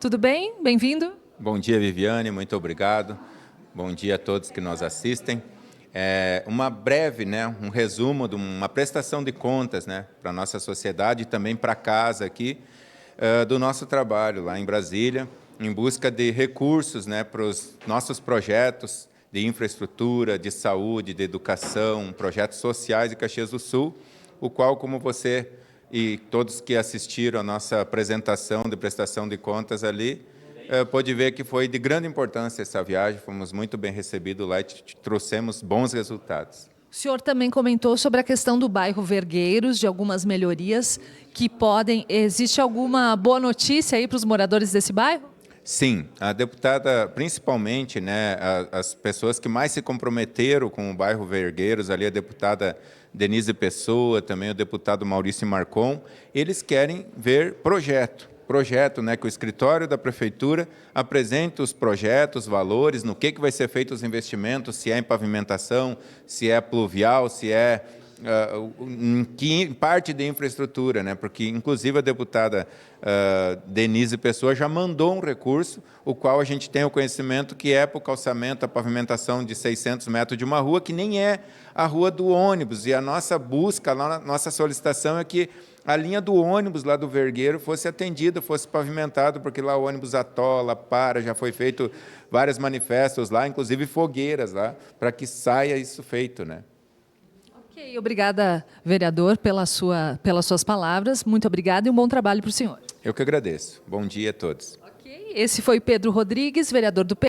Tudo bem? Bem-vindo. Bom dia, Viviane, muito obrigado. Bom dia a todos que nos assistem. Uma breve, um resumo de uma prestação de contas, para a nossa sociedade e também para casa aqui, do nosso trabalho lá em Brasília, em busca de recursos, para os nossos projetos de infraestrutura, de saúde, de educação, projetos sociais de Caxias do Sul, o qual, como você e todos que assistiram a nossa apresentação de prestação de contas ali, pôde ver que foi de grande importância essa viagem, fomos muito bem recebidos lá e trouxemos bons resultados. O senhor também comentou sobre a questão do bairro Vergueiros, de algumas melhorias que podem... Existe alguma boa notícia aí para os moradores desse bairro? Sim, a deputada, principalmente, as pessoas que mais se comprometeram com o bairro Vergueiros, ali a deputada Denise Pessoa, também o deputado Maurício Marcon, eles querem ver projeto, que o escritório da prefeitura apresente os projetos, valores, no que vai ser feito os investimentos, se é em pavimentação, se é pluvial, se é em parte de infraestrutura, porque inclusive a deputada Denise Pessoa já mandou um recurso, o qual a gente tem o conhecimento que é para o calçamento, a pavimentação de 600 metros de uma rua, que nem é a rua do ônibus, e a nossa busca, a nossa solicitação é que a linha do ônibus lá do Vergueiro fosse atendida, fosse pavimentado, porque lá o ônibus atola, para, já foi feito vários manifestos lá, inclusive fogueiras lá, para que saia isso feito, Ok, obrigada, vereador, pelas suas palavras. Muito obrigada e um bom trabalho para o senhor. Eu que agradeço. Bom dia a todos. Ok, esse foi Pedro Rodrigues, vereador do PT.